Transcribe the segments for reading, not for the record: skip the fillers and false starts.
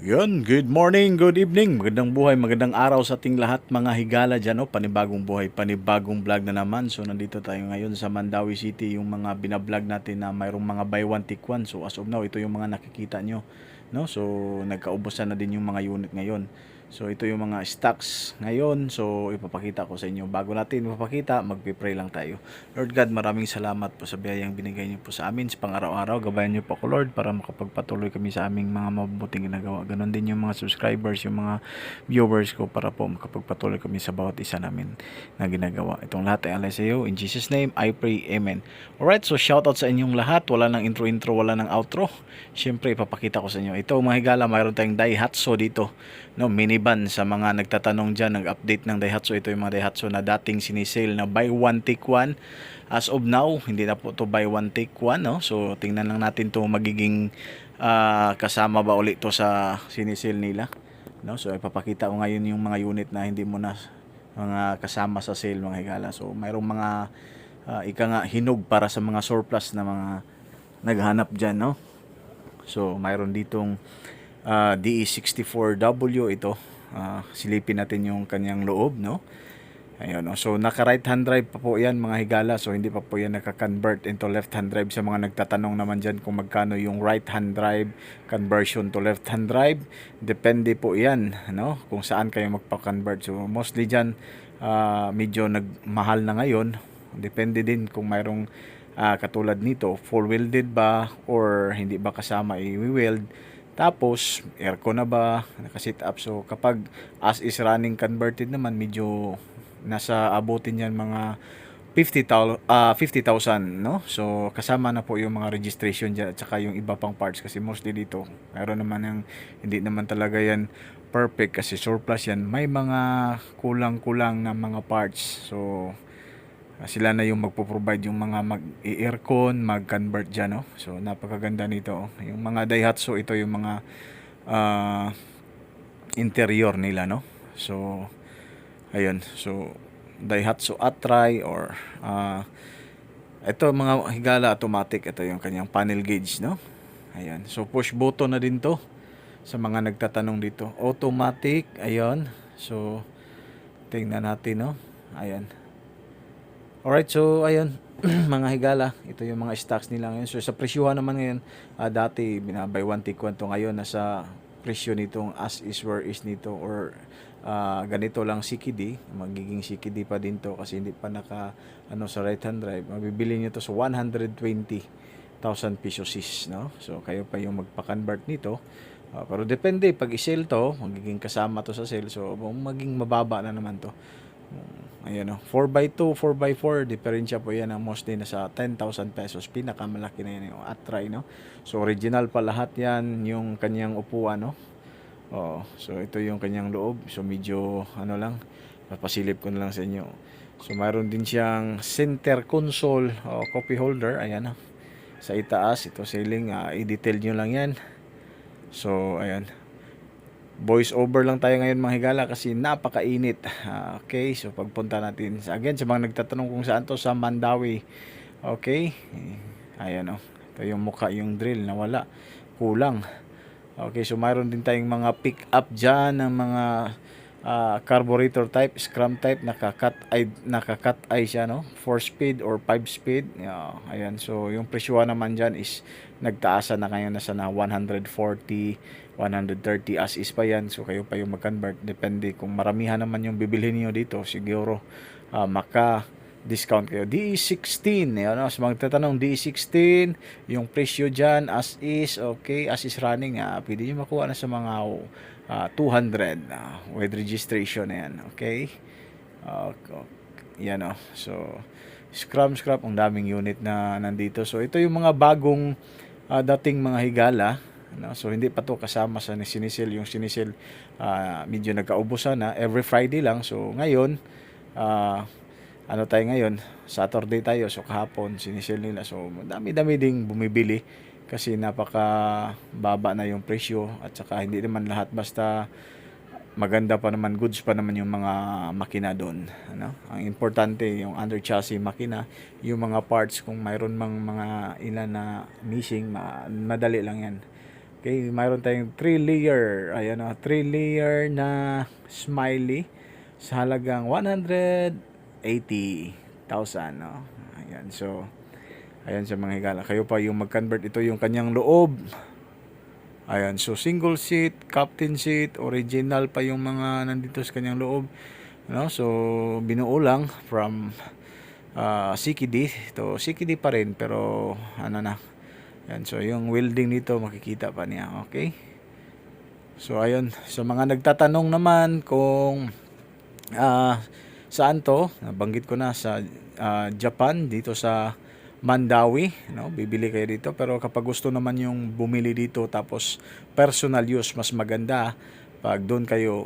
Yun, good morning, good evening, magandang buhay, magandang araw sa ating lahat mga higala dyan, no? Panibagong buhay, panibagong vlog na naman. So nandito tayo ngayon sa Mandawi City, yung mga binablog natin na mayroong mga buy one take one. So as of now, ito yung mga nakikita nyo, no? So nagkaubusan na din yung mga unit ngayon. So ito yung mga stocks ngayon. So ipapakita ko sa inyo. Bago natin ipapakita, magpipray lang tayo. Lord God, maraming salamat po sa biyayang binigay niyo po sa amin sa pang-araw-araw. Gabayan niyo po ako, Lord, para makapagpatuloy kami sa aming mga mabubuting ginagawa. Ganon din yung mga subscribers, yung mga viewers ko, para po makapagpatuloy kami sa bawat isa namin na ginagawa. Itong lahat ay alay sa iyo. In Jesus' name, I pray. Amen. Alright, so shoutout sa inyong lahat. Wala nang intro-intro, wala nang outro. Siyempre, ipapakita ko sa inyo. Ito, mga higala, mayroon tayong Daihatsu dito. No, minivan sa mga nagtatanong dyan, nag-update ng Daihatsu. Ito yung mga Daihatsu na dating sinisale na buy one take one. As of now, hindi na po to buy one take one, no? So tingnan lang natin to magiging kasama ba ulit to sa sinisale nila, no? So ipapakita ko ngayon yung mga unit na hindi mo na mga kasama sa sale, mga higala. So mayroong mga ika nga hinog para sa mga surplus na mga naghanap dyan, no? So mayroon ditong DE64W ito. Silipin natin yung kanyang loob, no? Ayun, no? So naka right hand drive pa po yan, mga higala. So hindi pa po yan naka-convert into left hand drive. Sa mga nagtatanong naman dyan kung magkano yung right hand drive conversion to left hand drive, depende po yan, no? Kung saan kayo magpa-convert. So mostly dyan medyo nagmahal na ngayon. Depende din kung mayroong katulad nito, full welded ba or hindi ba kasama i-weld. Tapos aircon na ba, naka-sit up. So kapag as is running converted naman, medyo nasa abutin yan mga 50,000, no? So kasama na po yung mga registration dyan at saka yung iba pang parts, kasi mostly dito mayroon naman yung hindi naman talaga yan perfect kasi surplus yan, may mga kulang-kulang na mga parts. So sila na yung magpo-provide yung mga mag-aircon, mag-convert dyan, no? So napakaganda nito, oh. Yung mga Daihatsu, ito yung mga interior nila, no? So ayun, so Daihatsu Atrai or ito mga higala automatic. Ito yung kanyang panel gauge, no? Ayan, so push button na din to sa mga nagtatanong dito. Automatic, ayun. So tingnan natin, no? Ayan. Alright, so ayun mga higala, ito yung mga stocks nila ngayon. So sa presyuhan naman ngayon, dati binabay one take one to, ngayon nasa presyo nitong as is where is nito, or ganito lang CKD, magiging CKD pa din to kasi hindi pa naka sa right hand drive. Mabibili niyo to sa 120,000 pesos is, no? So kayo pa yung magpa-convert nito. Pero depende, pag i-sell to, magiging kasama to sa sale, so maging mababa na naman to. Ayan, no? 4x2, 4x4, diferensya po yan ang mostly nasa 10,000 pesos. Pinakamalaki na yan yung Atray, no? So original pa lahat yan, yung kanyang upuan, no? So ito yung kanyang loob. So medyo lang, papasilip ko na lang sa inyo. So mayroon din siyang center console, copy holder. Ayan, no? Sa itaas, ito ceiling, i-detail nyo lang yan. So ayan, voice over lang tayo ngayon, mga higala, kasi napakainit. Okay, so pagpunta natin again sa mga nagtatanong kung saan to, sa Mandawi. Okay, ayan, oh. Ito yung mukha, yung drill na wala, kulang. Okay, so mayroon din tayong mga pick up dyan ng mga carburetor type, scrum type, naka-cut eye siya, no? 4 speed or 5 speed. Ayan, so yung presyo naman dyan is nagtaasa na ngayon, nasa na 140, 130 as is pa yan. So kayo pa yung mag-convert, depende kung maramihan naman yung bibilhin niyo dito, siguro maka discount kayo. DE16, no? So magtatanong DE16, yung presyo dyan as is, okay, as is running, pwede nyo makuha na sa mga 200 with registration na yan, okay. Yan, oh. So scrap, ang daming unit na nandito. So ito yung mga bagong dating mga higala, no? So hindi pa to kasama sa sinisil. Yung sinisil medyo nagkaubusan na, every Friday lang. So ngayon ano tayo ngayon, Saturday tayo, so kahapon sinisil nila. So dami-dami ding bumibili kasi napaka baba na yung presyo, at saka hindi naman lahat basta maganda pa naman, goods pa naman yung mga makina doon, ano? Ang importante yung under chassis makina, yung mga parts kung mayroon mang mga ilan na missing, madali lang yan Okay, mayroon tayong 3 layer. Ayan o, 3 layer na smiley sa halagang 180,000, no? Ayan, so ayan sa mga higala. Kayo pa yung mag-convert. Ito yung kanyang loob. Ayan, so single seat, captain seat, original pa yung mga nandito sa kanyang loob, no? So binuo lang from CKD to CKD pa rin, pero ano na. Ayan, so yung welding dito makikita pa niya. Okay, so ayun, so mga nagtatanong naman kung saan to, nabanggit ko na sa Japan, dito sa Mandawi, no? Bibili kayo dito, pero kapag gusto naman yung bumili dito tapos personal use, mas maganda pag doon kayo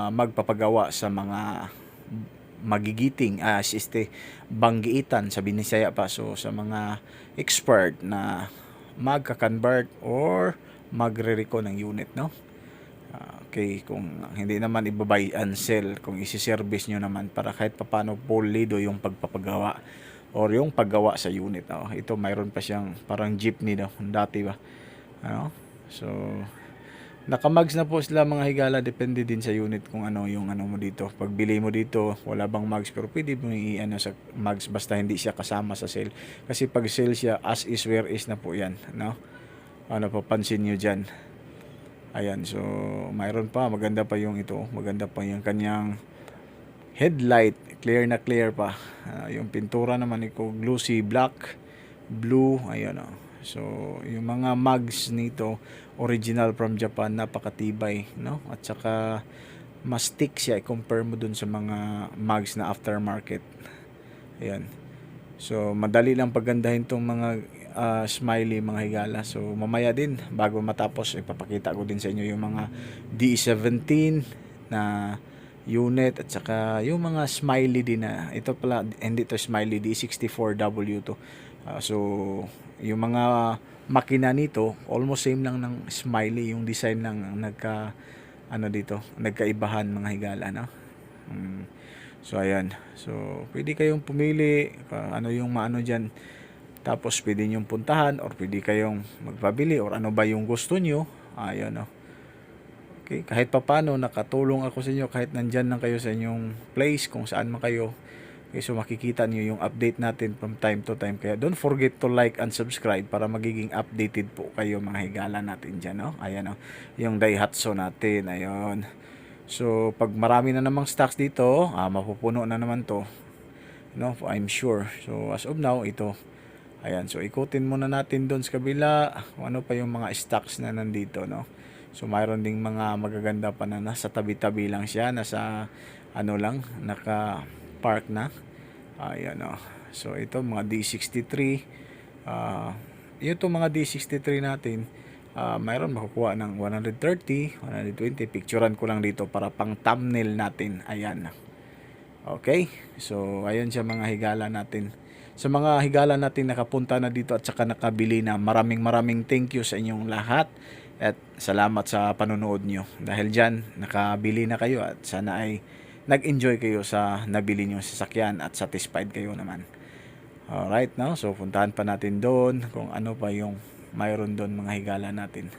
magpapagawa sa mga magigiting, banggiitan sa Binisaya pa. So sa mga expert na magka-convert or magre-reco ng unit, no? Okay, kung hindi naman i-buy and sell, kung isi-service nyo naman para kahit papano pulido yung pagpapagawa or yung paggawa sa unit. Ito mayroon pa siyang parang jeepney daw dati ba, ano? So nakamags na po sila mga higala, depende din sa unit kung ano yung ano mo dito. Pag bili mo dito wala bang mags, pero pwede mo i-ano sa mags basta hindi siya kasama sa sale, kasi pag sale siya as is where is na po yan, no? Ano, papansin nyo dyan. Ayan, so mayroon pa, maganda pa yung ito, maganda pa yung kanyang headlight, clear na clear pa. Yung pintura naman ito glossy black, blue, ayan o. So yung mga mugs nito original from Japan, napakatibay, no? At saka mas thick siya i-compare mo dun sa mga mugs na aftermarket. Ayan, so madali lang pagandahin tong mga smiley mga higala. So mamaya din bago matapos ipapakita ko din sa inyo yung mga D17 na unit at saka yung mga smiley din na ito pala, hindi to smiley, D64W to. So yung mga makina nito almost same lang ng smiley, yung design lang nagka ano dito, nagkaibahan mga higala, no? So ayan, so pwede kayong pumili ano yung maano dyan, tapos pwede nyong puntahan or pwede kayong magpabili or ano ba yung gusto nyo. Ayan, no? Okay, kahit papano nakatulong ako sa inyo kahit nandyan lang kayo sa inyong place, kung saan man kayo. Okay, so makikita nyo yung update natin from time to time, kaya don't forget to like and subscribe para magiging updated po kayo mga higala natin dyan, no? Ayan, no? Yung Daihatsu natin, ayun. So pag marami na namang stocks dito, mapupuno na naman to, no? I'm sure. So as of now, ito. Ayan, so ikutin muna natin doon sa kabila kung ano pa yung mga stocks na nandito, no? So mayroon ding mga magaganda pa na nasa tabi-tabi lang siya, nasa ano lang, naka-park na. Ayan, no? So ito mga D63, ito mga D63 natin, mayroon makukuha ng 130, 120. Picturean ko lang dito para pang thumbnail natin. Ayan. Okay, so ayun siya mga higala natin. Sa mga higala natin nakapunta na dito at saka nakabili na, maraming thank you sa inyong lahat at salamat sa panonood nyo. Dahil dyan nakabili na kayo at sana ay nag-enjoy kayo sa nabili nyo sasakyan at satisfied kayo naman. Alright, no? So puntahan pa natin doon kung ano pa yung mayroon doon mga higala natin.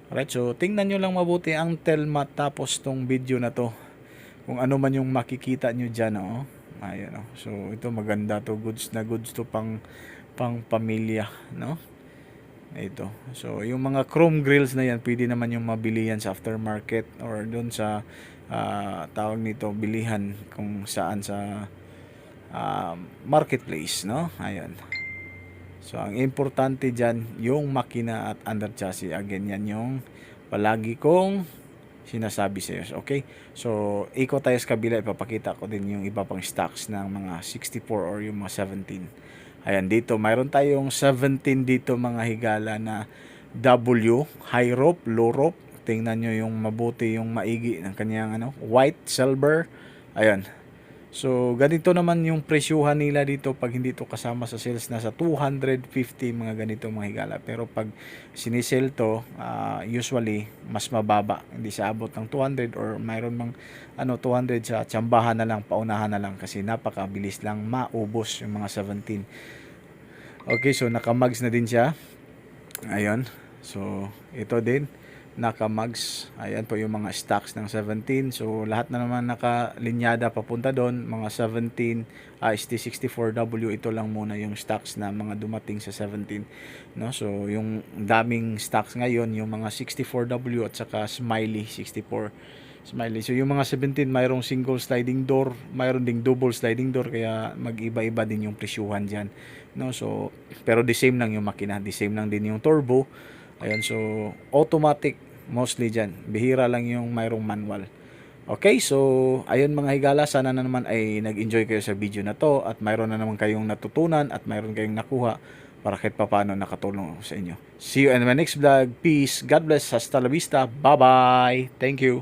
Alright, so tingnan nyo lang mabuti ang matapos tong video na to, kung ano man yung makikita nyo dyan, oh. Ayan, oh. So ito maganda to, goods na goods to pang pamilya, no? Ito, so yung mga chrome grills na yan pwede naman yung mabili yan sa aftermarket or doon sa tawag nito, bilihan kung saan sa marketplace, no? Ayan. So ang importante dyan yung makina at under chassis. Again, yan yung palagi kong sinasabi sa iyo. Okay, so ikot tayo sa kabila, ipapakita ko din yung iba pang stocks ng mga 64 or yung mga 17. Ayan, dito mayroon tayong 17 dito mga higala na W, high rope, low rope. Tingnan nyo yung mabuti, yung maigi ng kanyang ano, white, silver. Ayan, so ganito naman yung presyuhan nila dito pag hindi to kasama sa sales, nasa 250 mga ganito mga higala. Pero pag sinisell to, usually mas mababa, hindi sa abot ng 200 or mayroon mang 200 sa tsambahan na lang, paunahan na lang kasi napakabilis lang maubos yung mga 17. Okay, so nakamags na din siya. Ayun, So, ito din, naka-mags. Ayan po yung mga stocks ng 17. So, lahat na naman nakalinyada papunta doon. Mga 17, ST64W, ito lang muna yung stocks na mga dumating sa 17. No? So, yung daming stocks ngayon, yung mga 64W at saka Smiley 64. Smiley. So, yung mga 17, mayroong single sliding door, mayroon ding double sliding door, kaya mag-iba-iba din yung presyuhan dyan. No? So, pero the same lang yung makina, the same lang din yung turbo. Ayan, so automatic mostly dyan. Bihira lang yung mayroong manual. Okay, so ayun mga higala, sana na naman ay nag-enjoy kayo sa video na to at mayroon na naman kayong natutunan at mayroon kayong nakuha para kahit papaano nakatulong sa inyo. See you in my next vlog. Peace. God bless. Hasta la vista. Bye-bye. Thank you.